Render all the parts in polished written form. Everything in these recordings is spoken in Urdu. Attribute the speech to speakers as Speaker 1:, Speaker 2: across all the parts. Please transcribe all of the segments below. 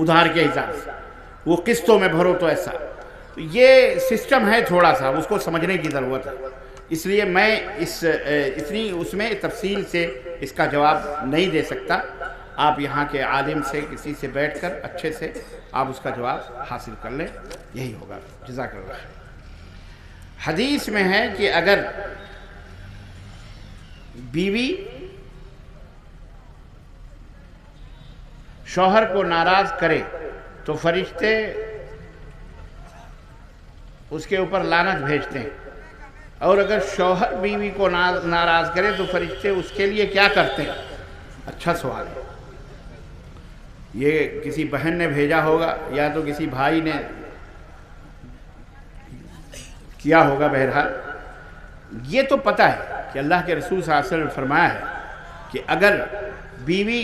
Speaker 1: ادھار کے حساب سے، وہ قسطوں میں بھرو تو ایسا. تو یہ سسٹم ہے تھوڑا سا، اس کو سمجھنے کی ضرورت ہے. اس لیے میں اس میں تفصیل سے اس کا جواب نہیں دے سکتا. آپ یہاں کے عالم سے کسی سے بیٹھ کر اچھے سے آپ اس کا جواب حاصل کر لیں، یہی ہوگا. جزاک اللہ. حدیث میں ہے کہ اگر بیوی شوہر کو ناراض کرے تو فرشتے اس کے اوپر لعنت بھیجتے ہیں، اور اگر شوہر بیوی کو ناراض کرے تو فرشتے اس کے لیے کیا کرتے ہیں؟ اچھا سوال ہے. یہ کسی بہن نے بھیجا ہوگا یا تو کسی بھائی نے کیا ہوگا. بہرحال یہ تو پتہ ہے کہ اللہ کے رسول صلی اللہ علیہ وسلم نے فرمایا ہے کہ اگر بیوی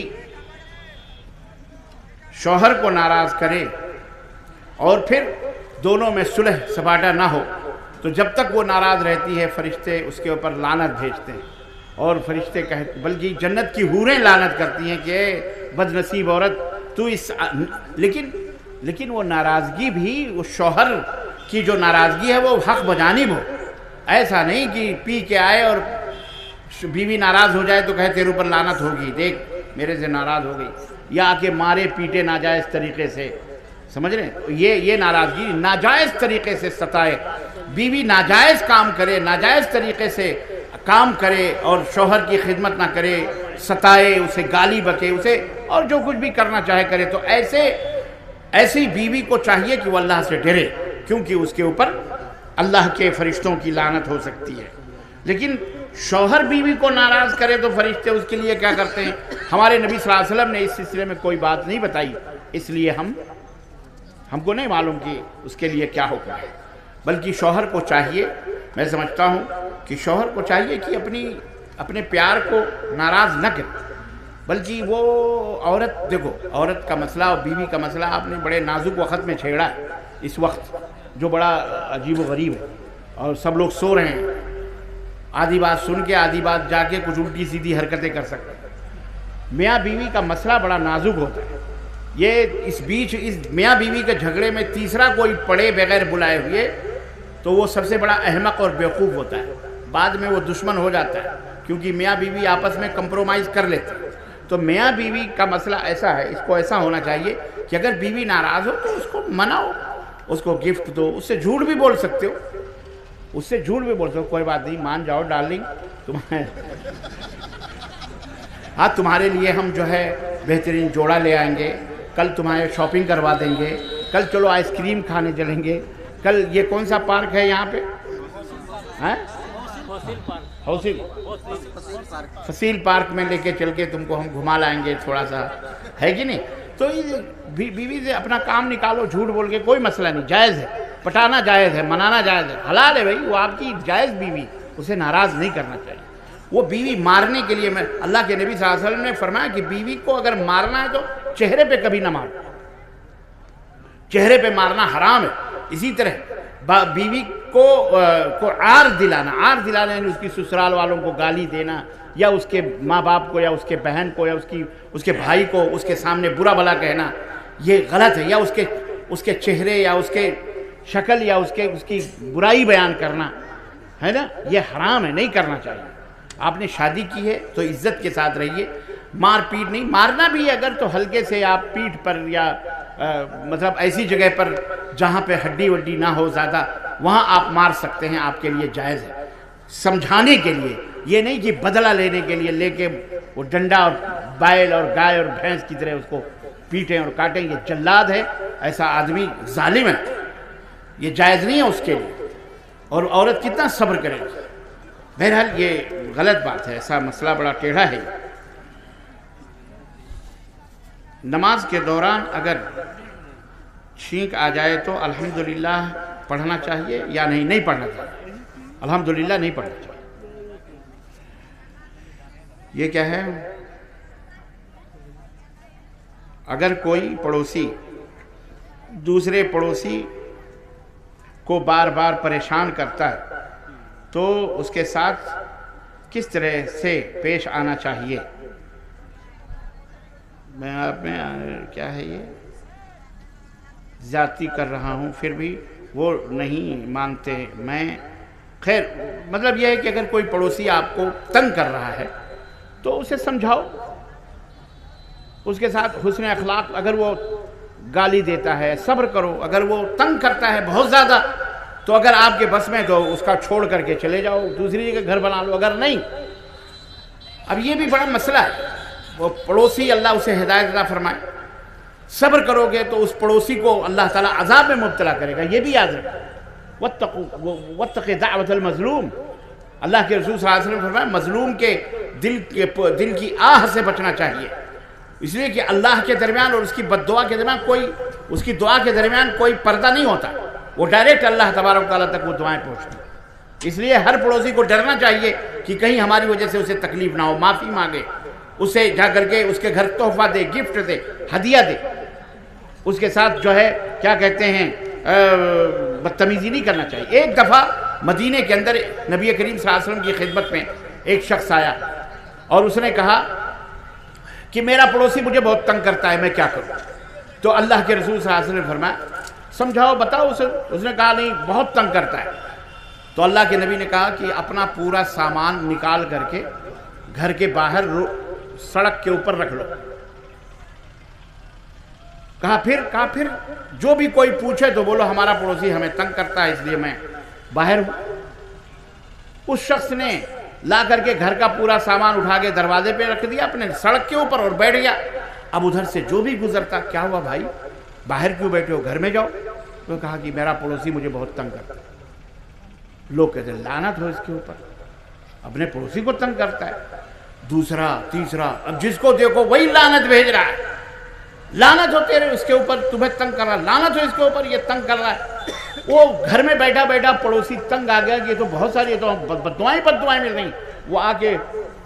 Speaker 1: شوہر کو ناراض کرے اور پھر دونوں میں صلح سپاٹا نہ ہو تو جب تک وہ ناراض رہتی ہے فرشتے اس کے اوپر لعنت بھیجتے ہیں. اور فرشتے بلکہ جنت کی حوریں لعنت کرتی ہیں کہ بد نصیب عورت تو لیکن وہ ناراضگی بھی وہ شوہر کی جو ناراضگی ہے وہ حق بجانب ہو. ایسا نہیں کہ پی کے آئے اور بیوی ناراض ہو جائے تو کہے تیرے اوپر لعنت ہوگی، دیکھ میرے سے ناراض ہو گئی، یا آ کے مارے پیٹے ناجائز طریقے سے. سمجھ رہے ہیں؟ یہ ناراضگی ناجائز طریقے سے ستائے، بیوی ناجائز کام کرے، ناجائز طریقے سے کام کرے اور شوہر کی خدمت نہ کرے، ستائے، اسے گالی بکے، اسے اور جو کچھ بھی کرنا چاہے کرے، تو ایسی بیوی کو چاہیے کہ وہ اللہ سے ڈرے، کیونکہ اس کے اوپر اللہ کے فرشتوں کی لعنت ہو سکتی ہے. لیکن شوہر بیوی کو ناراض کرے تو فرشتے اس کے لیے کیا کرتے ہیں؟ ہمارے نبی صلی اللہ علیہ وسلم نے اس سلسلے میں کوئی بات نہیں بتائی، اس لیے ہم کو نہیں معلوم کہ اس کے لیے کیا حکم ہے. بلکہ شوہر کو چاہیے، میں سمجھتا ہوں کہ شوہر کو چاہیے کہ اپنے پیار کو ناراض نہ کرے، بلکہ وہ عورت، دیکھو عورت کا مسئلہ اور بیوی کا مسئلہ آپ نے بڑے نازک وقت میں چھیڑا ہے اس وقت، جو بڑا عجیب و غریب ہے، اور سب لوگ سو رہے ہیں، آدھی بات سن کے آدھی بات جا کے کچھ الٹی سیدھی حرکتیں کر سکتے ہیں. میاں بیوی کا مسئلہ بڑا نازک ہوتا ہے. اس میاں بیوی کے جھگڑے میں تیسرا کوئی پڑے بغیر بلائے ہوئے تو وہ سب سے بڑا احمق اور بیوقوف ہوتا ہے. بعد میں وہ دشمن ہو جاتا ہے کیونکہ میاں بیوی آپس میں کمپرومائز کر لیتے ہیں. تو میاں بیوی کا مسئلہ ایسا ہے، اس کو ایسا ہونا چاہیے کہ اگر بیوی ناراض ہو تو اس کو مناؤ، اس کو گفٹ دو، اس سے جھوٹ بھی بول سکتے ہو، کوئی بات نہیں، مان جاؤ ڈارلنگ، تمہارے لیے ہم جو ہے بہترین جوڑا لے آئیں گے، کل تمہارے شاپنگ کروا دیں گے، کل چلو آئس کریم کھانے چلیں گے، کل یہ کون سا پارک ہے یہاں پہ؟ فصیل پارک میں لے کے چل کے تم کو ہم گھما لائیں گے تھوڑا سا، ہے کہ نہیں؟ تو بیوی سے اپنا کام نکالو، جھوٹ بول کے کوئی مسئلہ نہیں، جائز ہے، پٹانا جائز ہے، منانا جائز ہے، حلال ہے بھائی، وہ آپ کی جائز بیوی، اسے ناراض نہیں کرنا چاہیے. وہ بیوی مارنے کے لیے اللہ کے نبی صلی اللہ علیہ وسلم نے فرمایا کہ بیوی کو اگر مارنا ہے تو چہرے پہ کبھی نہ مارو، چہرے پہ مارنا حرام ہے. اسی طرح بیوی کو عار دلانا یعنی اس کی سسرال والوں کو گالی دینا، یا اس کے ماں باپ کو یا اس کے بہن کو یا اس کے بھائی کو اس کے سامنے برا بھلا کہنا، یہ غلط ہے. یا اس کے چہرے یا اس کے شکل یا اس کی برائی بیان کرنا ہے نا، یہ حرام ہے، نہیں کرنا چاہیے. آپ نے شادی کی ہے تو عزت کے ساتھ رہیے، مار پیٹ نہیں. مارنا بھی ہے اگر تو ہلکے سے آپ پیٹھ پر یا مطلب ایسی جگہ پر جہاں پہ ہڈی وڈی نہ ہو زیادہ، وہاں آپ مار سکتے ہیں، آپ کے لیے جائز ہے. سمجھانے کے لیے، یہ نہیں کہ بدلہ لینے کے لیے لے کے وہ ڈنڈا اور بیل اور گائے اور بھینس کی طرح اس کو پیٹیں اور کاٹیں، یہ جلاد ہے، ایسا آدمی ظالم ہے، یہ جائز نہیں ہے اس کے لیے. اور عورت کتنا صبر کرے گی. بہرحال یہ غلط بات ہے، ایسا مسئلہ بڑا ٹیڑھا ہے. نماز کے دوران اگر چھینک آ جائے تو الحمدللہ پڑھنا چاہیے یا نہیں پڑھنا چاہیے؟ الحمدللہ نہیں پڑھنا چاہیے. یہ کیا ہے؟ اگر کوئی پڑوسی دوسرے پڑوسی کو بار بار پریشان کرتا ہے تو اس کے ساتھ کس طرح سے پیش آنا چاہیے؟ میں آپ میں کیا ہے یہ زیادتی کر رہا ہوں، پھر بھی وہ نہیں مانتے. میں خیر مطلب یہ ہے کہ اگر کوئی پڑوسی آپ کو تنگ کر رہا ہے تو اسے سمجھاؤ، اس کے ساتھ حسن اخلاق. اگر وہ گالی دیتا ہے صبر کرو، اگر وہ تنگ کرتا ہے بہت زیادہ تو اگر آپ کے بس میں تو اس کا چھوڑ کر کے چلے جاؤ، دوسری جگہ گھر بنا لو. اگر نہیں، اب یہ بھی بڑا مسئلہ ہے، وہ پڑوسی اللہ اسے ہدایت عطا فرمائے. صبر کرو گے تو اس پڑوسی کو اللہ تعالیٰ عذاب میں مبتلا کرے گا. یہ بھی یاد رکھو، واتق دعوت المظلوم. اللہ کے رسول صلی اللہ علیہ وسلم نے فرمایا مظلوم کے دل کی آہ سے بچنا چاہیے، اس لیے کہ اللہ کے درمیان اور اس کی بد دعا کے درمیان اس کی دعا کے درمیان کوئی پردہ نہیں ہوتا، وہ ڈائریکٹ اللہ تبارک و تعالیٰ تک وہ دعائیں پہنچتی. اس لیے ہر پڑوسی کو ڈرنا چاہیے کہ کہیں ہماری وجہ سے اسے تکلیف نہ ہو. معافی مانگے، اسے جا کر کے اس کے گھر تحفہ دے، گفٹ دے، ہدیہ دے. اس کے ساتھ جو ہے کیا کہتے ہیں بدتمیزی نہیں کرنا چاہیے. ایک دفعہ مدینے کے اندر نبی کریم صلی اللہ علیہ وسلم کی خدمت میں ایک شخص آیا اور اس نے کہا کہ میرا پڑوسی مجھے بہت تنگ کرتا ہے، میں کیا کروں؟ تو اللہ کے رسول صلی اللہ علیہ وسلم نے فرمایا سمجھاؤ، بتاؤ اسے. اس نے کہا نہیں، بہت تنگ کرتا ہے. تو اللہ کے نبی نے کہا کہ اپنا پورا سامان نکال کر کے گھر کے باہر سڑک کے اوپر رکھ لو. کہا پھر جو بھی کوئی پوچھے تو بولو ہمارا پڑوسی ہمیں تنگ کرتا ہے اس لیے میں باہر ہوں. اس شخص نے لا کر کے گھر کا پورا سامان اٹھا کے دروازے پہ رکھ دیا اپنے سڑک کے اوپر اور بیٹھ گیا. اب ادھر سے جو بھی گزرتا، کیا ہوا بھائی، باہر کیوں بیٹھے ہو، گھر میں جاؤ. تو کہا کہ میرا پڑوسی مجھے بہت تنگ کرتا ہے. لوگ کہتے ہیں لعنت ہو اس کے اوپر، اپنے پڑوسی کو تنگ کرتا ہے. دوسرا تیسرا، اب جس کو دیکھو وہی لعنت بھیج رہا ہے. لعنت ہو تیرے اس کے اوپر، تمہیں تنگ کر رہا ہے، لعنت ہو اس کے اوپر، یہ تنگ کر رہا ہے. وہ گھر میں بیٹھا بیٹھا پڑوسی تنگ آ گیا کہ یہ تو بہت ساری تو بددعائیں مل رہی. وہ آ کے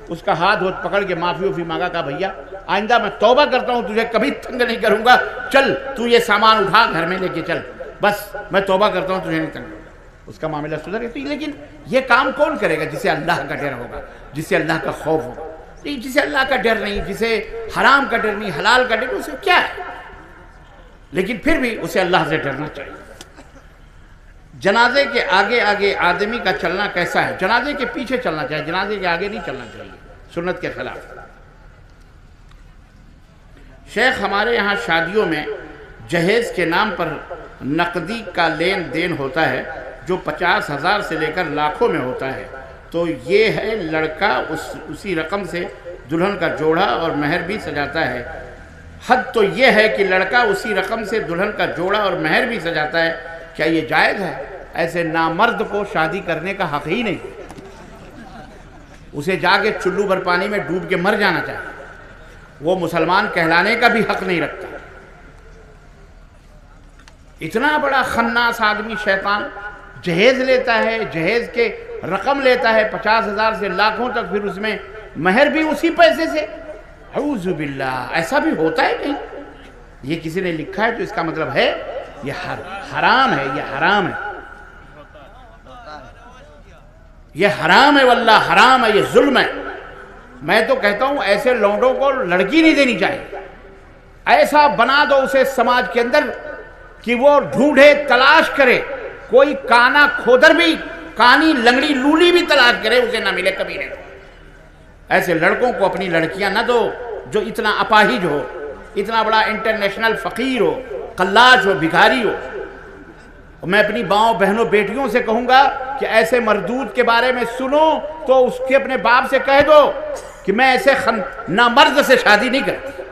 Speaker 1: اس کا ہاتھ پکڑ کے معافی مانگا. کہا بھیا آئندہ میں توبہ کرتا ہوں، تجھے کبھی تنگ نہیں کروں گا، چل تو یہ سامان اٹھا گھر میں لے کے چل، بس میں توبہ کرتا ہوں، تجھے نہیں تنگ کروں. اس کا معاملہ سدھر گیا. لیکن یہ کام کون کرے گا؟ جسے اللہ کا ڈر ہوگا، جسے اللہ کا خوف ہوگا. جسے اللہ کا ڈر نہیں، جسے حرام کا ڈر نہیں، حلال کا ڈر، اسے کیا ہے؟ لیکن پھر بھی اسے اللہ سے ڈرنا چاہیے. جنازے کے آگے آگے آدمی کا چلنا کیسا ہے؟ جنازے کے پیچھے چلنا چاہیے، جنازے کے آگے نہیں چلنا چاہیے، سنت کے خلاف. شیخ ہمارے یہاں شادیوں میں جہیز کے نام پر نقدی کا لین دین ہوتا ہے جو 50,000 سے لے کر لاکھوں میں ہوتا ہے. تو یہ ہے لڑکا اسی رقم سے دلہن کا جوڑا اور مہر بھی سجاتا ہے. حد تو یہ ہے کہ لڑکا اسی رقم سے دلہن کا جوڑا اور مہر بھی سجاتا ہے. کیا یہ جائز ہے؟ ایسے نامرد کو شادی کرنے کا حق ہی نہیں. اسے جا کے چلو بھر پانی میں ڈوب کے مر جانا چاہیے. وہ مسلمان کہلانے کا بھی حق نہیں رکھتا. اتنا بڑا خناس آدمی شیطان جہیز لیتا ہے، جہیز کے رقم لیتا ہے 50,000 سے لاکھوں تک، پھر اس میں مہر بھی اسی پیسے سے. اعوذ باللہ، ایسا بھی ہوتا ہے کہیں؟ یہ کسی نے لکھا ہے تو اس کا مطلب ہے یہ حرام ہے، یہ حرام ہے، یہ حرام ہے، واللہ حرام ہے، یہ ظلم ہے. میں تو کہتا ہوں ایسے لونڈوں کو لڑکی نہیں دینی چاہیے. ایسا بنا دو اسے سماج کے اندر کہ وہ ڈھونڈے، تلاش کرے، کوئی کانا کھودر بھی، کانی لنگڑی لولی بھی تلاش کرے، اسے نہ ملے کبھی نہیں. ایسے لڑکوں کو اپنی لڑکیاں نہ دو جو اتنا اپاہج ہو، اتنا بڑا انٹرنیشنل فقیر ہو، قلاش ہو، بھکاری ہو. میں اپنی باؤں بہنوں بیٹیوں سے کہوں گا کہ ایسے مردود کے بارے میں سنو تو اس کے اپنے باپ سے کہہ دو کہ میں ایسے نامرد سے شادی نہیں کرتی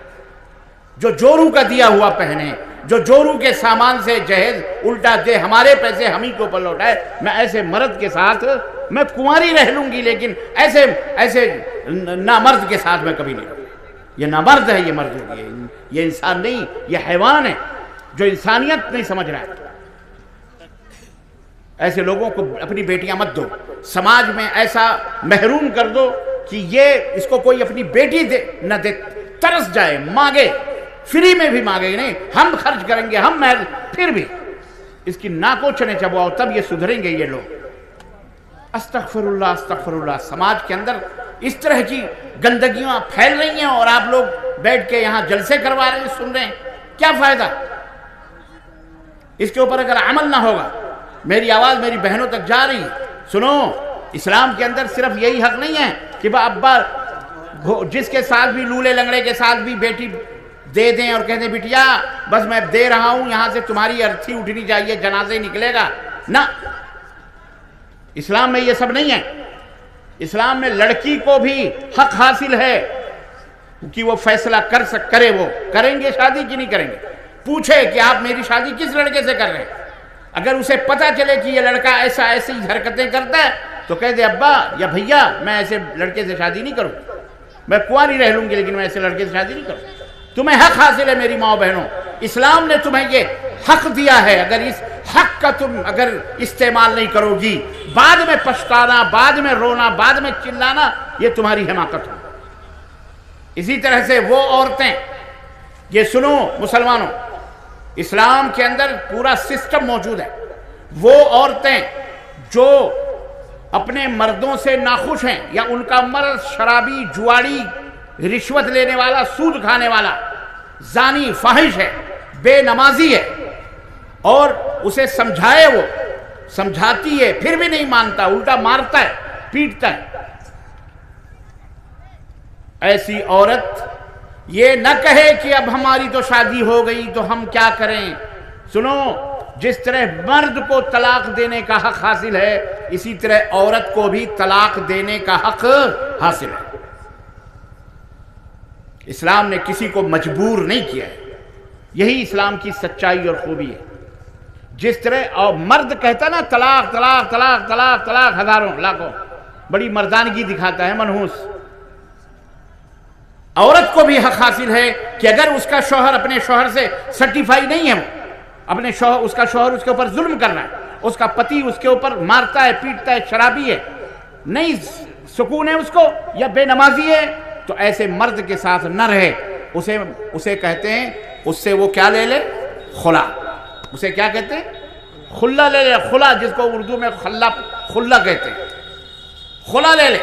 Speaker 1: جو جورو کا دیا ہوا پہنے، جو جورو کے سامان سے جہیز الٹا دے، ہمارے پیسے ہم ہی کے اوپر لوٹائے. میں ایسے مرد کے ساتھ میں کنواری رہ لوں گی، لیکن ایسے نامرد کے ساتھ میں کبھی نہیں رہوں. یہ نامرد ہے، یہ مرد ہے، یہ انسان نہیں، یہ حیوان ہے جو انسانیت نہیں سمجھ رہا ہے. ایسے لوگوں کو اپنی بیٹیاں مت دو. سماج میں ایسا محروم کر دو کہ یہ اس کو کوئی اپنی بیٹی نہ دے، ترس جائے، مانگے، فری میں بھی مانگے نہیں، ہم خرچ کریں گے، ہم محل، پھر بھی اس کی ناکوں چنے چبواؤ، تب یہ سدھریں گے یہ لوگ. استغفر اللہ، استغفر اللہ. سماج کے اندر اس طرح کی گندگیاں پھیل رہی ہیں اور آپ لوگ بیٹھ کے یہاں جلسے کروا رہے ہیں، سن رہے ہیں. کیا فائدہ؟ اس کے اوپر اگر عمل نہ ہوگا، میری آواز میری بہنوں تک جا رہی ہے، سنو، اسلام کے اندر صرف یہی حق نہیں ہے کہ ابا جس کے ساتھ بھی لولے لنگڑے کے ساتھ بھی بیٹی دے دیں اور کہہ دیں بٹیا بس میں دے رہا ہوں، یہاں سے تمہاری ارتھی اٹھنی چاہیے، جنازے نکلے گا، نہ، اسلام میں یہ سب نہیں ہے۔ اسلام میں لڑکی کو بھی حق حاصل ہے کہ وہ فیصلہ کرے، وہ کریں گے شادی کی نہیں کریں گے، پوچھے کہ آپ میری شادی کس لڑکے سے کر رہے ہیں، اگر اسے پتہ چلے کہ یہ لڑکا ایسی حرکتیں کرتا ہے تو کہہ دے ابا یا بھیا میں ایسے لڑکے سے شادی نہیں کروں، میں کنواری رہ لوں گی لیکن میں ایسے لڑکے سے شادی نہیں کروں۔ تمہیں حق حاصل ہے میری ماں بہنوں، اسلام نے تمہیں یہ حق دیا ہے، اگر اس حق کا تم اگر استعمال نہیں کرو گی، بعد میں پچھتانا، بعد میں رونا، بعد میں چلانا، یہ تمہاری حماقت ہو۔ اسی طرح سے وہ عورتیں، یہ سنو مسلمانوں، اسلام کے اندر پورا سسٹم موجود ہے، وہ عورتیں جو اپنے مردوں سے ناخوش ہیں یا ان کا مرد شرابی، جواڑی، رشوت لینے والا، سود کھانے والا، زانی، فاحش ہے، بے نمازی ہے، اور اسے سمجھائے، وہ سمجھاتی ہے پھر بھی نہیں مانتا، الٹا مارتا ہے، پیٹتا ہے، ایسی عورت یہ نہ کہے کہ اب ہماری تو شادی ہو گئی تو ہم کیا کریں۔ سنو، جس طرح مرد کو طلاق دینے کا حق حاصل ہے، اسی طرح عورت کو بھی طلاق دینے کا حق حاصل ہے۔ اسلام نے کسی کو مجبور نہیں کیا ہے، یہی اسلام کی سچائی اور خوبی ہے۔ جس طرح اور مرد کہتا نا طلاق طلاق طلاق طلاق طلاق ہزاروں لاکھوں، بڑی مردانگی دکھاتا ہے منحوس، عورت کو بھی حق حاصل ہے کہ اگر اس کا شوہر اپنے شوہر سے سرٹیفائی نہیں ہے، اپنے شوہر اس کا شوہر اس کے اوپر ظلم کر رہا ہے، اس کا پتی اس کے اوپر مارتا ہے، پیٹتا ہے، شرابی ہے، نہیں سکون ہے اس کو، یا بے نمازی ہے، تو ایسے مرد کے ساتھ نہ رہے، اسے کہتے ہیں، اس سے وہ کیا لے لے؟ خلا۔ اسے کیا کہتے ہیں؟ خلا لے لے، خلا، جس کو اردو میں خلا کہتے ہیں، خلا لے لے۔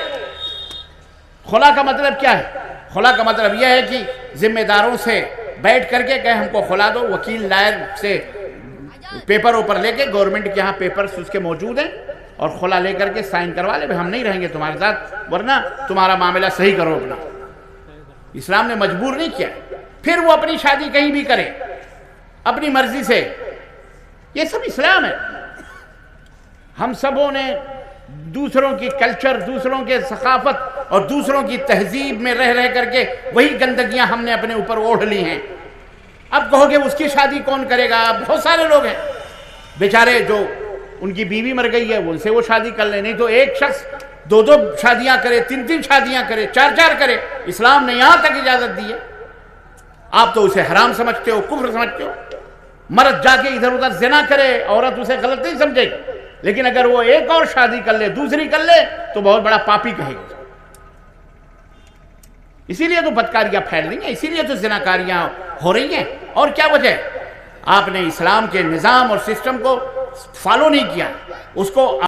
Speaker 1: خلا کا مطلب کیا ہے؟ خلا کا مطلب یہ ہے کہ ذمہ داروں سے بیٹھ کر کے کہ ہم کو خلا دو، وکیل لائر سے پیپر اوپر لے کے، گورنمنٹ کے ہاں پیپرز اس کے موجود ہیں، اور خلا لے کر کے سائن کروا لے، ہم نہیں رہیں گے تمہارے ساتھ، ورنہ تمہارا معاملہ صحیح کرو اپنا۔ اسلام نے مجبور نہیں کیا، پھر وہ اپنی شادی کہیں بھی کرے اپنی مرضی سے، یہ سب اسلام ہے۔ ہم سبوں نے دوسروں کی کلچر، دوسروں کے ثقافت اور دوسروں کی تہذیب میں رہ کر کے وہی گندگیاں ہم نے اپنے اوپر اوڑھ لی ہیں۔ اب کہو گے اس کی شادی کون کرے گا؟ بہت سارے لوگ ہیں بیچارے جو ان کی بیوی مر گئی ہے، ان سے وہ شادی کر لے، نہیں تو ایک شخص 2 شادیاں کرے، 3 شادیاں کرے، 4 کرے، اسلام نے یہاں تک اجازت دی ہے۔ آپ تو اسے حرام سمجھتے ہو، کفر سمجھتے ہو۔ مرد جا کے ادھر ادھر زنا کرے، عورت اسے غلط نہیں سمجھے گی، لیکن اگر وہ ایک اور شادی کر لے، دوسری کر لے، تو بہت بڑا پاپی کہے گی۔ اسی لیے تو بدکاریاں پھیل رہی ہیں، اسی لیے تو زناکاریاں ہو رہی ہیں، اور کیا وجہ ہے؟ آپ نے اسلام کے نظام اور سسٹم کو فالو نہیں کیا، اس کو